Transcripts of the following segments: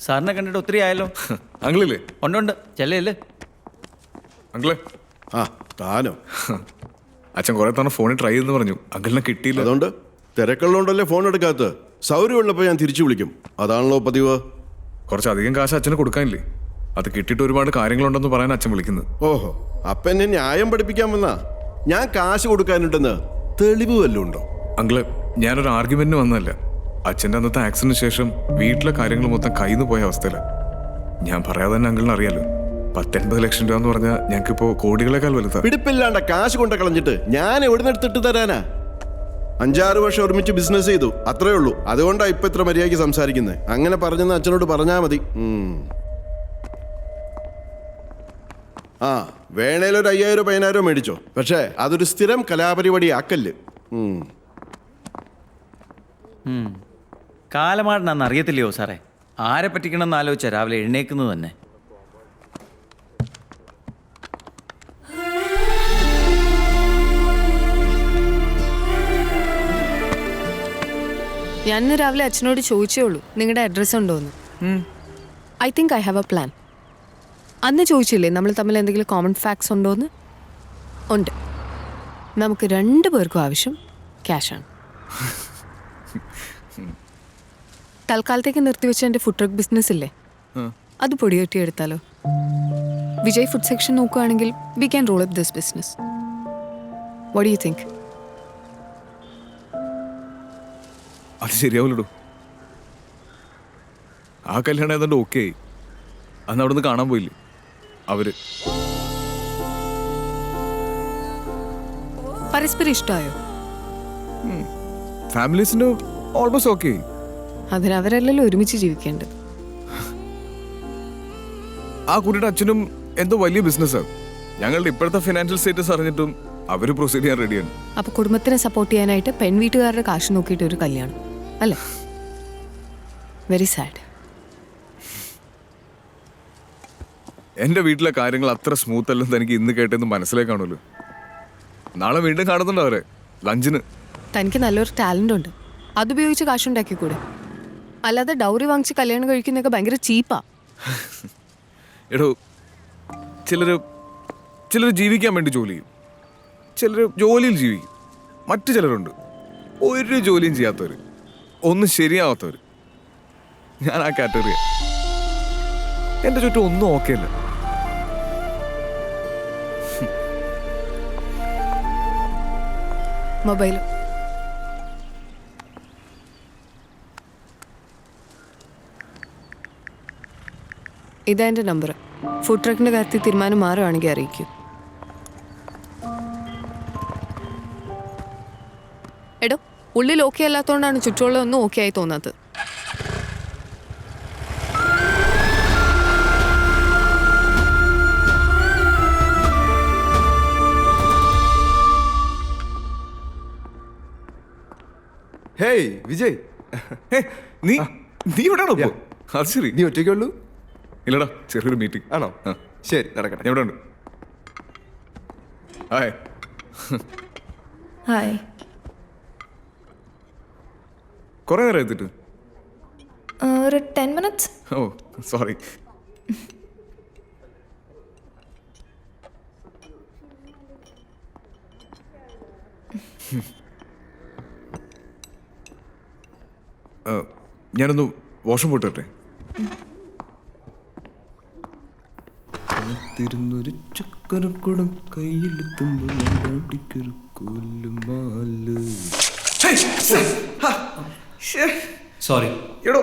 സാറിനെ കണ്ടിട്ട് ഒത്തിരി ആയല്ലോ. അങ്കിളില്ലേ? ഉണ്ട് ചെല്ലല്ലേ അങ്കിളെ. ആ താനോ? അച്ഛൻ കുറെ തവണ ഫോണിൽ ട്രൈ ചെയ്തെന്ന് പറഞ്ഞു, അങ്കിളിനെ കിട്ടിയില്ല. അതുകൊണ്ട് തിരക്കുള്ളതുകൊണ്ടല്ലേ ഫോൺ എടുക്കാത്ത. സൗകര്യമുള്ളപ്പോൾ ഞാൻ തിരിച്ചു വിളിക്കും, അതാണല്ലോ പതിവ്. കുറച്ചധികം കാശ് അച്ഛന് കൊടുക്കാനില്ലേ? അത് കിട്ടിയിട്ട് ഒരുപാട് കാര്യങ്ങളുണ്ടെന്ന് പറയാൻ അച്ഛൻ വിളിക്കുന്നത്. ഓഹോ, അപ്പം എന്നെ ന്യായം പഠിപ്പിക്കാൻ വന്നാ? ഞാൻ കാശ് കൊടുക്കാനുണ്ടെന്ന് തെളിവ് വല്ലതും ഉണ്ടോ? അങ്കിളെ, ഞാനൊരു ആർഗ്യുമെന്റിന് വന്നതല്ല. അച്ഛൻ്റെ അന്നത്തെ ആക്സിഡന്റിന് ശേഷം വീട്ടിലെ കാര്യങ്ങൾ മൊത്തം കയ്യിൽ നിന്ന് പോയ അവസ്ഥയിലാണ്. ഞാൻ പറയാതെ തന്നെ അങ്കിളിന് അറിയാലോ, 10-80 ലക്ഷം രൂപ എന്ന് പറഞ്ഞാൽ ഞങ്ങൾക്കിപ്പോൾ കോടികളെക്കാൾ വലുതാണ്. പിടിപ്പില്ലാണ്ട കാശ് കൊണ്ട് കളഞ്ഞിട്ട് ഞാൻ എവിടെ എടുത്തിട്ട് തരാനാ? 5-6 വർഷം ഒരുമിച്ച് ബിസിനസ് ചെയ്തു, അത്രേ ഉള്ളൂ. അതുകൊണ്ടാണ് ഇപ്പം ഇത്ര മര്യാദയ്ക്ക് സംസാരിക്കുന്നത്. അങ്ങനെ പറഞ്ഞെന്ന് അച്ഛനോട് പറഞ്ഞാൽ മതി. ആ വേണേലൊരു 5000-10,000 മേടിച്ചോ, പക്ഷേ അതൊരു സ്ഥിരം കലാപരിപാടി ആക്കല്ല്. കാലമാടനാന്ന് അറിയത്തില്ലയോ സാറേ? ആരെ പറ്റിക്കണമെന്ന് ആലോചിച്ചാൽ രാവിലെ എഴുന്നേക്കുന്നത് തന്നെ. ഞാൻ ഇന്ന് രാവിലെ അച്ഛനോട് ചോദിച്ചേ ഉള്ളൂ നിങ്ങളുടെ അഡ്രസ്സ് ഉണ്ടോന്ന്. I think I have A plan. അന്ന് ചോദിച്ചില്ലേ നമ്മൾ തമ്മിൽ എന്തെങ്കിലും കോമൺ ഫാക്ട്സ് ഉണ്ടോന്ന്? ഉണ്ട്. നമുക്ക് 2 പേർക്കും ആവശ്യം ക്യാഷാണ്. തൽക്കാലത്തേക്ക് നിർത്തിവെച്ച എൻ്റെ ഫുഡ് ട്രക്ക് ബിസിനസ് ഇല്ലേ, അത് പൊടിയൊട്ടി എടുത്താലോ? വിജയ് ഫുഡ് സെക്ഷൻ നോക്കുകയാണെങ്കിൽ we can role up this business. What do you think? അത് ശരിയാവില്ലടോ. ആ കല്യാണം ഏതാണ്ട് ഓക്കെ ആയി. അന്ന് അവിടെ നിന്ന് കാണാൻ പോയില്ലേ അവര്? പരസ്പരം ഇഷ്ടമായോ? ഫാമിലീസിന്റെ ഓൾമോസ്റ്റ് ഓക്കെ. അതിനവരല്ലല്ലോ ഒരുമിച്ച് ജീവിക്കേണ്ടത്. ആ കുട്ടിയുടെ അച്ഛനും എന്തോ വലിയ ബിസിനസ്സാണ്. ഞങ്ങളുടെ ഇപ്പോഴത്തെ ഫിനാൻഷ്യൽ സ്റ്റേറ്റസ് അറിഞ്ഞിട്ടും അവര് പ്രൊസീഡ് ചെയ്യാൻ റെഡിയാണ്. അപ്പൊ കുടുംബത്തിനെ സപ്പോർട്ട് ചെയ്യാനായിട്ട് പെൺവീട്ടുകാരുടെ കാശ് നോക്കിയിട്ട് ഒരു കല്യാണം അല്ലേ? Very sad. എന്റെ വീട്ടിലെ കാര്യങ്ങൾ അത്ര സ്മൂത്ത് അല്ലെന്ന് എനിക്ക് ഇന്ന് കേട്ടെന്ന് മനസ്സിലായി കാണുമല്ലോ. നാളെ വീണ്ടും കാണുന്നുണ്ടോ അവരെ ലഞ്ചിന്? തനിക്ക് നല്ലൊരു ടാലന്റ് ഉണ്ട്, അതുപയോഗിച്ച് കാശുണ്ടാക്കിക്കൂടെ? അല്ലാതെ ഡൗറി വാങ്ങിച്ച് കല്യാണം കഴിക്കുന്നതൊക്കെ ഭയങ്കര ചീപ്പാ. എടോ, ചിലര് ജീവിക്കാൻ വേണ്ടി ജോലി ചെയ്യും, ചിലർ ജോലിയിൽ ജീവിക്കും. മറ്റു ചിലരുണ്ട് ഒരു ജോലിയും ചെയ്യാത്തവർ, ഒന്നും ശരിയാവാത്തവർ. ഞാൻ ആ കാറ്റഗറിയാ. എൻ്റെ ചുറ്റും ഒന്നും ഓക്കെ അല്ല. മൊബൈൽ ഇതാ എൻ്റെ നമ്പർ. ഫുഡ് ട്രക്കിൻ്റെ കാര്യത്തിൽ തീരുമാനം മാറുകയാണെങ്കിൽ അറിയിക്കൂ. എടോ, ഉള്ളിൽ ഓക്കെ അല്ലാത്തതുകൊണ്ടാണ് ചുറ്റുമുള്ളതൊന്നും ഓക്കെ ആയി തോന്നാത്തത്. ഹേയ് വിജയ്, നീ ഇവിടെയാണോ? അത് ശരി. നീ ഒറ്റയ്ക്കുള്ളൂ? ഇല്ലടാ, ചെറിയൊരു മീറ്റിംഗ്. ആണോ? ശരി, നടക്കട്ടെ. എവിടെ ഉണ്ട്? ഹായ്. ഹായ്. കുറേ നേരം എത്തിട്ട്? ഒരു 10 minutes. ഓ സോറി. ഞാനൊന്ന് വാഷ്റൂം പോയിട്ട് വരട്ടെ. തിരുന്നൊരു ചക്കരക്കുടം കയ്യിലെത്തുമ്പോൾ സോറി. എടോ,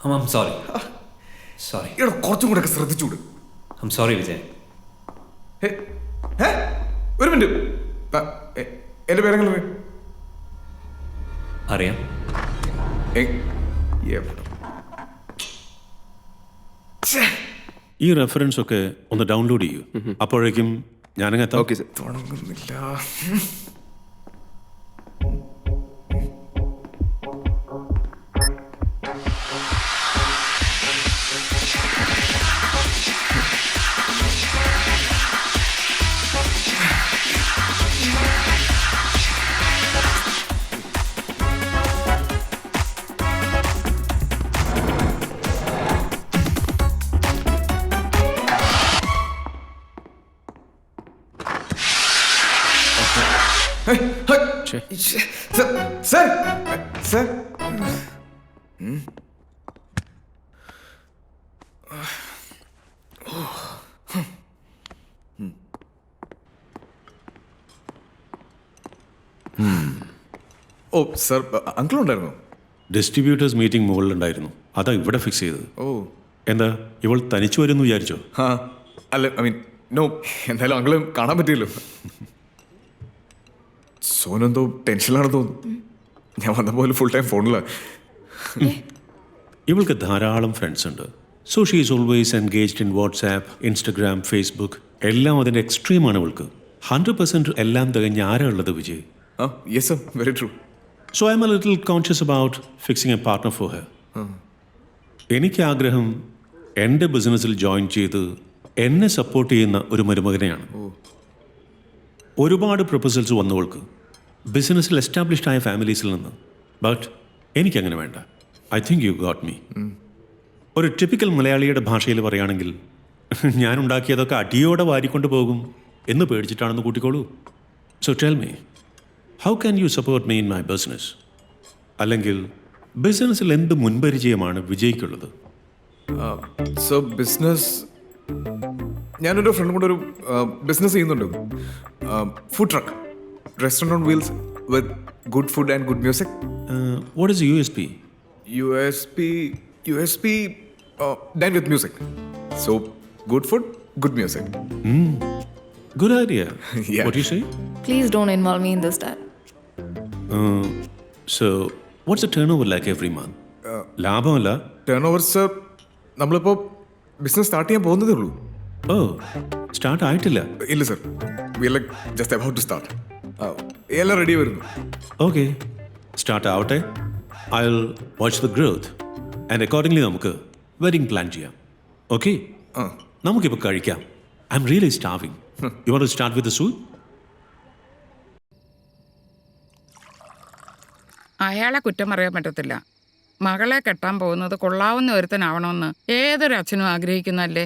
I'm sorry. Sorry. എടോ, കുറച്ചും കൂടെ ഒക്കെ ശ്രദ്ധിച്ചൂട്. I'm sorry, Vijay. ഒരു മിനിറ്റ്. എന്റെ പേരെങ്ങനെ അറിയാം. ഈ റെഫറൻസ് ഒക്കെ ഒന്ന് ഡൗൺലോഡ് ചെയ്യൂ. അപ്പോഴേക്കും ഞാനങ്ങ് എത്താം. Okay sir. തുടങ്ങുന്നില്ല. Sir sir oh sir uncle ഉണ്ടായിരുന്നോ? ഡിസ്ട്രിബ്യൂട്ടേഴ്സ് മീറ്റിംഗ് മുകളിലുണ്ടായിരുന്നു. അതാ ഇവിടെ ഫിക്സ് ചെയ്തത്. ഓ എന്താ ഇവൾ തനിച്ചു വരുമെന്ന് വിചാരിച്ചോ? ആ അല്ല ഐ മീൻ നോ, എന്തായാലും അങ്കിള് കാണാൻ പറ്റിയല്ലോ. സോനെന്തോ ടെൻഷനിലാണെന്ന് തോന്നുന്നു. ഞാൻ വന്നപ്പോൾ ഫുൾ ടൈം ഫോണിലാണ്. ഇവൾക്ക് ധാരാളം ഫ്രണ്ട്സ് ഉണ്ട്. So she is always engaged in WhatsApp, Instagram, Facebook. എല്ലാം അതിൻ്റെ എക്സ്ട്രീമാണ് ഇവൾക്ക്. 100% എല്ലാം തികഞ്ഞ ആരാ ഉള്ളത് വിജയ്? ആ yes sir, very true. So I M A little conscious about fixing A partner for her. എനിക്ക് ആഗ്രഹം എൻ്റെ ബിസിനസ്സിൽ ജോയിൻ ചെയ്ത് എന്നെ സപ്പോർട്ട് ചെയ്യുന്ന ഒരു മരുമകനെയാണ്. ഒരുപാട് പ്രൊപ്പോസൽസ് വന്നവൾക്ക് ബിസിനസ്സിൽ എസ്റ്റാബ്ലിഷ്ഡ് ആയ ഫാമിലീസിൽ നിന്ന്. ബട്ട് എനിക്കങ്ങനെ വേണ്ട. I think you got me. ഒരു ടിപ്പിക്കൽ മലയാളിയുടെ ഭാഷയിൽ പറയുകയാണെങ്കിൽ ഞാൻ ഉണ്ടാക്കിയതൊക്കെ അടിയോടെ വാരിക്കൊണ്ട് പോകും എന്ന് പേടിച്ചിട്ടാണെന്ന് കൂട്ടിക്കോളൂ. So tell me, how can you support me in my business? അല്ലെങ്കിൽ ബിസിനസ്സിൽ എന്ത് മുൻപരിചയമാണ് വിജയിക്കുള്ളത്? സോ ബിസിനസ്, ഞാനൊരു ഫ്രണ്ട് കൂടെ ഒരു ബിസിനസ് ചെയ്യുന്നുണ്ട്. Food truck, restaurant on wheels with good food and good music. What is USP? USP dine with music. So good food, good music. Good idea. Yeah. What do you say? Please don't involve me in this, Dad. So what's the turnover like every month? ലാഭമല്ല. Turnovers നമ്മളിപ്പോൾ business start ചെയ്യാൻ പോകുന്നതേ ഉള്ളൂ. ഓ, start ആയിട്ടില്ല. ഇല്ല sir, we are like just about to start. എല്ലാം ready വരുന്നു. Okay, start ആവട്ടെ. I will watch the growth and accordingly നമുക്ക് വെഡിങ് പ്ലാൻ ചെയ്യാം. ഓക്കെ, നമുക്കിപ്പോൾ കഴിക്കാം. I'm really starving. You want to start with the soup? അയാളെ കുറ്റം പറയാൻ പറ്റത്തില്ല. മകളെ കെട്ടാൻ പോകുന്നത് കൊള്ളാവുന്ന ഒരുത്തനാവണമെന്ന് ഏതൊരു അച്ഛനും ആഗ്രഹിക്കുന്നല്ലേ.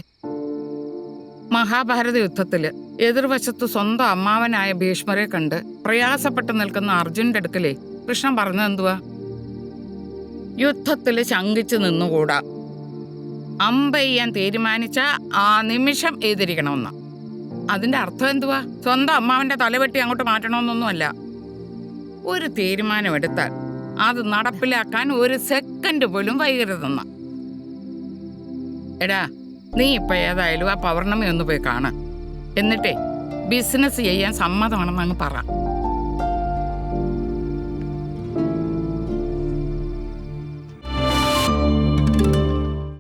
മഹാഭാരത യുദ്ധത്തില് എതിർവശത്ത് സ്വന്തം അമ്മാവനായ ഭീഷ്മരെ കണ്ട് പ്രയാസപ്പെട്ട് നിൽക്കുന്ന അർജുനന്റെ അടുക്കലേ കൃഷ്ണൻ പറഞ്ഞത് എന്തുവാ? യുദ്ധത്തിൽ ശങ്കിച്ചു നിന്നുകൂടാ, അമ്പെയ്യാൻ തീരുമാനിച്ച ആ നിമിഷം എതിരിക്കണമെന്ന. അതിന്റെ അർത്ഥം എന്തുവാ? സ്വന്തം അമ്മാവന്റെ തലവെട്ടി അങ്ങോട്ട് മാറ്റണമെന്നൊന്നുമല്ല. ഒരു തീരുമാനമെടുത്താൽ അത് നടപ്പിലാക്കാൻ ഒരു സെക്കൻഡ് പോലും വൈകരുതെന്ന. എടാ, നീ ഇപ്പൊ ഏതായാലും ആ പൗർണമി ഒന്ന് പോയി കാണ. എന്നിട്ടേ ബിസിനസ് ചെയ്യാൻ സമ്മതമാണെന്ന് അങ്ങ് പറ.